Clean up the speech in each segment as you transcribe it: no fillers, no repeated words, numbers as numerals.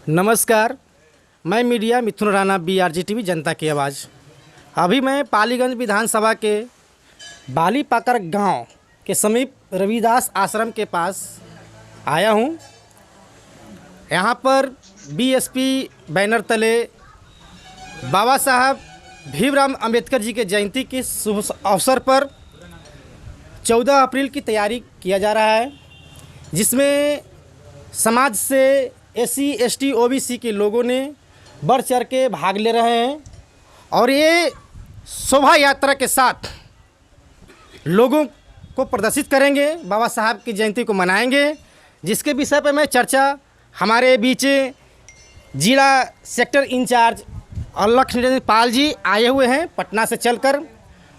नमस्कार, मैं मीडिया मिथुन Rana BRG TV जनता की आवाज़। अभी मैं पालीगंज विधानसभा के बालीपाकर गांव के समीप रविदास आश्रम के पास आया हूं। यहां पर BSP बैनर तले बाबा साहब भीमराव अंबेडकर जी के जयंती के शुभ अवसर पर 14 अप्रैल की तैयारी किया जा रहा है, जिसमें समाज से SC ST OBC के लोगों ने बढ़ चढ़ के भाग ले रहे हैं और ये शोभा यात्रा के साथ लोगों को प्रदर्शित करेंगे, बाबा साहब की जयंती को मनाएंगे, जिसके विषय पर मैं चर्चा हमारे बीच जिला सेक्टर इंचार्ज अलख निरंजन पाल जी आए हुए हैं पटना से चलकर।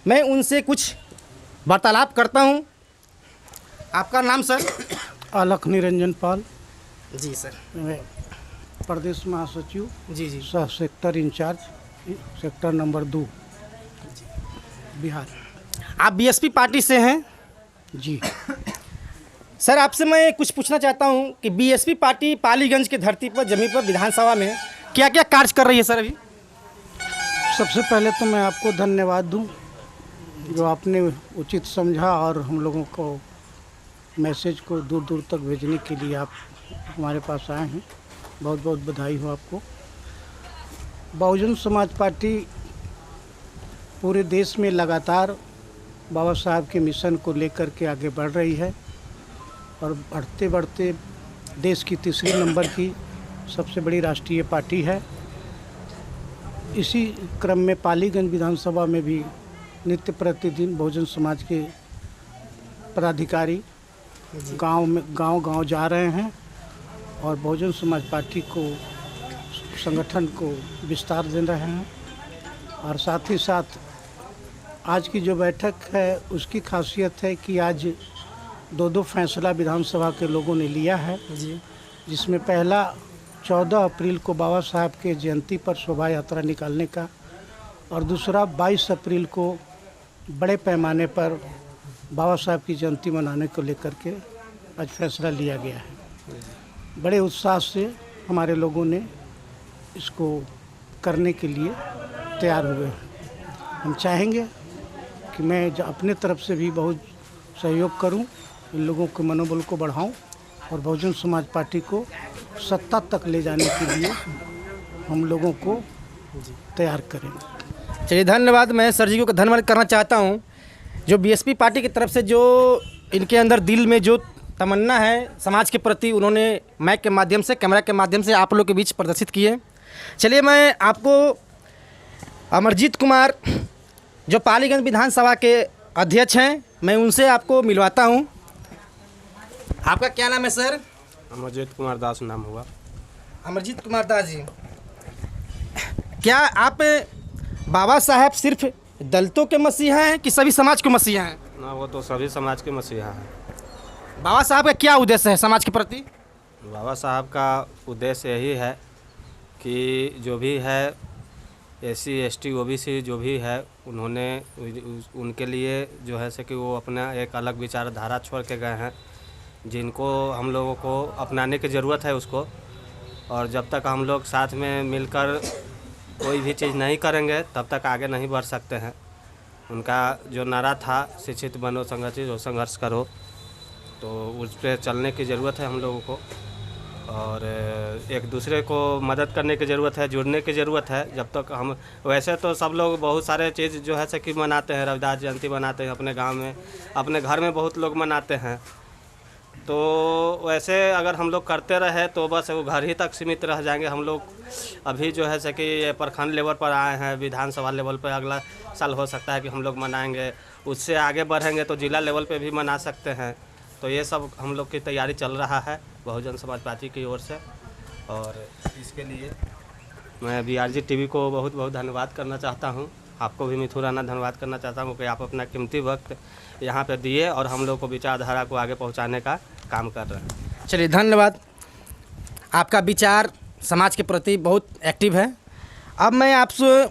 मैं उनसे कुछ वार्तालाप करता हूं। आपका नाम सर? अलख निरंजन पाल जी सर। मैं प्रदेश महासचिव जी सह sector in charge sector number 2 Bihar. आप BSP पार्टी से हैं? जी सर, आपसे मैं कुछ पूछना चाहता हूं कि BSP पार्टी पालीगंज की धरती पर जमीन पर विधानसभा में क्या क्या कार्य कर रही है सर अभी? सबसे पहले तो मैं आपको धन्यवाद दूं जो आपने उचित समझा और हम लोगों को मैसेज को दूर दूर तक भेजने के लिए आप हमारे पास आए हैं। बहुत बहुत बधाई हो आपको। बहुजन समाज पार्टी पूरे देश में लगातार बाबा साहब के मिशन को लेकर के आगे बढ़ रही है और बढ़ते बढ़ते देश की तीसरी नंबर की सबसे बड़ी राष्ट्रीय पार्टी है। इसी क्रम में पालीगंज विधानसभा में भी नित्य प्रतिदिन बहुजन समाज के पदाधिकारी गांव जा रहे हैं और बहुजन समाज पार्टी को संगठन को विस्तार दे रहे हैं। और साथ ही साथ आज की जो बैठक है उसकी खासियत है कि आज दो फैसला विधानसभा के लोगों ने लिया है जी, जिसमें पहला 14 अप्रैल को बाबा साहब के जयंती पर शोभा यात्रा निकालने का और दूसरा 22 अप्रैल को बड़े पैमाने पर बाबा साहब की जयंती मनाने को लेकर के आज फैसला लिया गया है। बड़े उत्साह से हमारे लोगों ने इसको करने के लिए तैयार हुए हैं। हम चाहेंगे कि मैं अपने तरफ से भी बहुत सहयोग करूं, इन लोगों के मनोबल को बढ़ाऊं और बहुजन समाज पार्टी को सत्ता तक ले जाने के लिए हम लोगों को तैयार करेंगे। चलिए, धन्यवाद। मैं सर जी को धन्यवाद करना चाहता हूं, जो BSP पार्टी की तरफ से जो इनके अंदर दिल में जो तमन्ना है समाज के प्रति, उन्होंने माइक के माध्यम से, कैमरा के माध्यम से आप लोग के बीच प्रदर्शित किए। चलिए, मैं आपको अमरजीत कुमार जो पालीगंज विधानसभा के अध्यक्ष हैं, मैं उनसे आपको मिलवाता हूं। आपका क्या नाम है सर? अमरजीत कुमार दास नाम हुआ। अमरजीत कुमार दास जी, क्या आप बाबा साहब सिर्फ दलितों के मसीहा हैं कि सभी समाज के मसीहा हैं? ना, वो तो सभी समाज के मसीहा हैं। बाबा साहब का क्या उद्देश्य है समाज के प्रति? बाबा साहब का उद्देश्य यही है कि जो भी है SC ST OBC जो भी है, उन्होंने उनके लिए जो है से कि वो अपना एक अलग विचारधारा छोड़ के गए हैं, जिनको हम लोगों को अपनाने की ज़रूरत है उसको। और जब तक हम लोग साथ में मिलकर कोई भी चीज़ नहीं करेंगे तब तक आगे नहीं बढ़ सकते हैं। उनका जो नारा था, शिक्षित बनो, संगठित हो, संघर्ष करो, तो उस पर चलने की ज़रूरत है हम लोगों को। और एक दूसरे को मदद करने की ज़रूरत है, जुड़ने की ज़रूरत है। जब तक हम, वैसे तो सब लोग बहुत सारे चीज़ जो है से कि मनाते हैं, रविदास जयंती मनाते हैं अपने गांव में, अपने घर में बहुत लोग मनाते हैं। तो वैसे अगर हम लोग करते रहे तो बस वो घर ही तक सीमित रह जाएंगे। हम लोग अभी जो है से कि प्रखंड लेवल पर आए हैं, विधानसभा लेवल पर अगला साल हो सकता है कि हम लोग मनाएंगे, उससे आगे बढ़ेंगे तो जिला लेवल पे भी मना सकते हैं। तो ये सब हम लोग की तैयारी चल रहा है बहुजन समाज पार्टी की ओर से। और इसके लिए मैं BRG TV को बहुत बहुत धन्यवाद करना चाहता हूँ। आपको भी मिथुन राणा धन्यवाद करना चाहता हूँ कि आप अपना कीमती वक्त यहाँ पे दिए और हम लोग को विचारधारा को आगे पहुँचाने का काम कर रहे हैं। चलिए, धन्यवाद। आपका विचार समाज के प्रति बहुत एक्टिव है। अब मैं आपसे,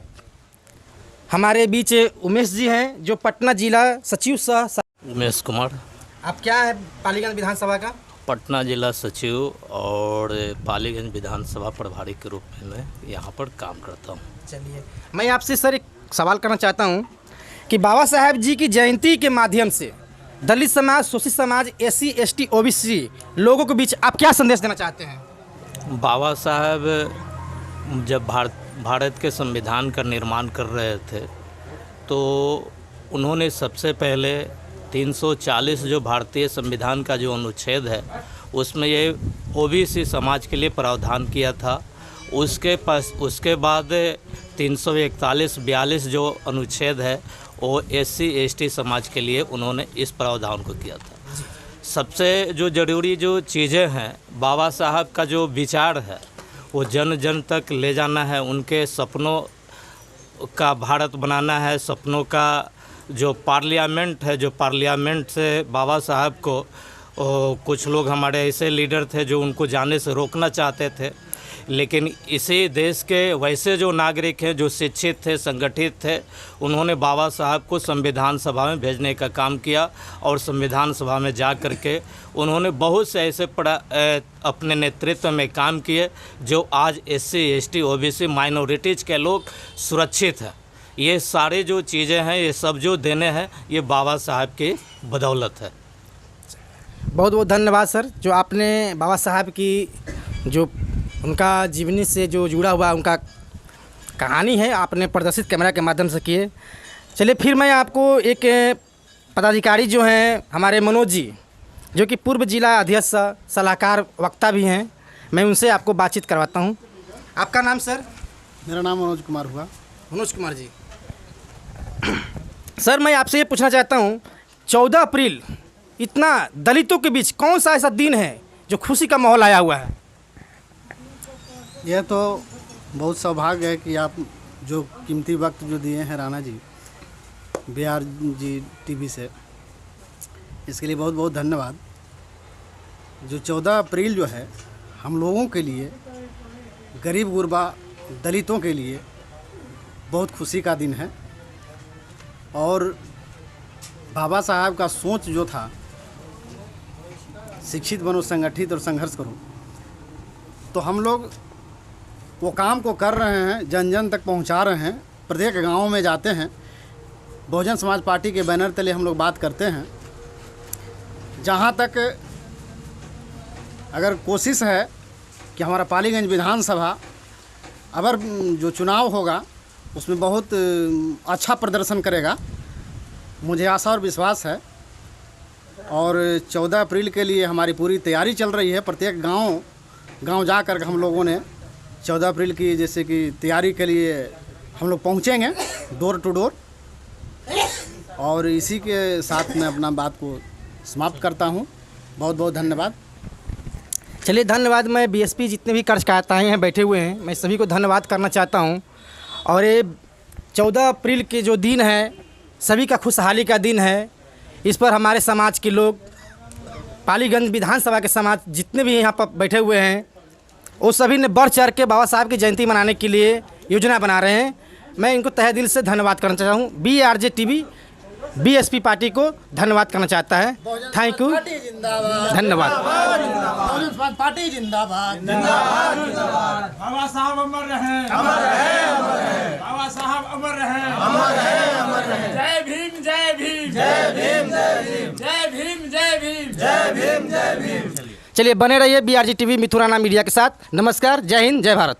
हमारे बीच उमेश जी हैं जो पटना जिला सचिव सह। उमेश कुमार। आप क्या है पालीगंज विधानसभा का? पटना जिला सचिव और पालीगंज विधानसभा प्रभारी के रूप में मैं यहाँ पर काम करता हूँ। चलिए, मैं आपसे सर एक सवाल करना चाहता हूँ कि बाबा साहब जी की जयंती के माध्यम से दलित समाज, शोषित समाज, SC ST OBC लोगों के बीच आप क्या संदेश देना चाहते हैं? बाबा साहब जब भारत के संविधान का निर्माण कर रहे थे तो उन्होंने सबसे पहले 340 जो भारतीय संविधान का जो अनुच्छेद है उसमें ये OBC समाज के लिए प्रावधान किया था। उसके बाद 341-42 जो अनुच्छेद है वो SC ST समाज के लिए उन्होंने इस प्रावधान को किया था। सबसे जो ज़रूरी जो चीज़ें हैं, बाबा साहब का जो विचार है वो जन जन तक ले जाना है, उनके सपनों का भारत बनाना है, सपनों का जो पार्लियामेंट है, जो पार्लियामेंट से बाबा साहब को कुछ लोग हमारे ऐसे लीडर थे जो उनको जाने से रोकना चाहते थे, लेकिन इसी देश के वैसे जो नागरिक हैं जो शिक्षित थे, संगठित थे, उन्होंने बाबा साहब को संविधान सभा में भेजने का काम किया और संविधान सभा में जा कर के उन्होंने बहुत से ऐसे अपने नेतृत्व में काम किए जो आज SC ST OBC माइनॉरिटीज़ के लोग सुरक्षित हैं। ये सारे जो चीज़ें हैं, ये सब जो देने हैं, ये बाबा साहब की बदौलत है। बहुत बहुत धन्यवाद सर, जो आपने बाबा साहब की जो उनका जीवनी से जो जुड़ा हुआ उनका कहानी है आपने प्रदर्शित कैमरा के माध्यम से किए। चलिए, फिर मैं आपको एक पदाधिकारी जो हैं हमारे मनोज जी, जो कि पूर्व जिला अध्यक्ष सलाहकार वक्ता भी हैं, मैं उनसे आपको बातचीत करवाता हूं। आपका नाम सर? मेरा नाम मनोज कुमार हुआ। मनोज कुमार जी, सर मैं आपसे ये पूछना चाहता हूं, 14 अप्रैल इतना दलितों के बीच कौन सा ऐसा दिन है जो खुशी का माहौल आया हुआ है? यह तो बहुत सौभाग्य है कि आप जो कीमती वक्त जो दिए हैं राणा जी, BRG TV से, इसके लिए बहुत बहुत धन्यवाद। जो 14 अप्रैल जो है हम लोगों के लिए, गरीब गुरबा दलितों के लिए बहुत खुशी का दिन है। और बाबा साहब का सोच जो था, शिक्षित बनो, संगठित और संघर्ष करो, तो हम लोग वो काम को कर रहे हैं, जन जन तक पहुंचा रहे हैं। प्रत्येक गांव में जाते हैं, बहुजन समाज पार्टी के बैनर तले हम लोग बात करते हैं। जहां तक अगर कोशिश है कि हमारा पालीगंज विधानसभा अगर जो चुनाव होगा उसमें बहुत अच्छा प्रदर्शन करेगा, मुझे आशा और विश्वास है। और 14 अप्रैल के लिए हमारी पूरी तैयारी चल रही है। प्रत्येक गांव जा कर हम लोगों ने 14 अप्रैल की जैसे कि तैयारी के लिए हम लोग पहुंचेंगे डोर टू डोर। और इसी के साथ मैं अपना बात को समाप्त करता हूं। बहुत बहुत धन्यवाद। चलिए, धन्यवाद। मैं BSP जितने भी कार्यकर्ता हैं बैठे हुए हैं, मैं सभी को धन्यवाद करना चाहता हूं। और ये 14 अप्रैल के जो दिन है, सभी का खुशहाली का दिन है। इस पर हमारे समाज के लोग, पालीगंज विधानसभा के समाज जितने भी यहाँ पर बैठे हुए हैं, वो सभी ने बढ़ चढ़ के बाबा साहब की जयंती मनाने के लिए योजना बना रहे हैं। मैं इनको तहे दिल से धन्यवाद करना चाहता हूँ। BRG TV BSP पार्टी को धन्यवाद करना चाहता है। थैंक यू, धन्यवाद। पार्टी जिंदाबाद। बाबा साहब अमर रहे, अमर रहे, अमर रहे। बाबा साहब अमर रहे, अमर रहे, अमर रहे। जय भीम, जय भीम, जय भीम, जय भीम, जय भीम, जय भीम, जय भीम, जय भीम। चलिए, बने रहिए BRG TV मिथुन राणा मीडिया के साथ। नमस्कार, जय हिंद, जय भारत।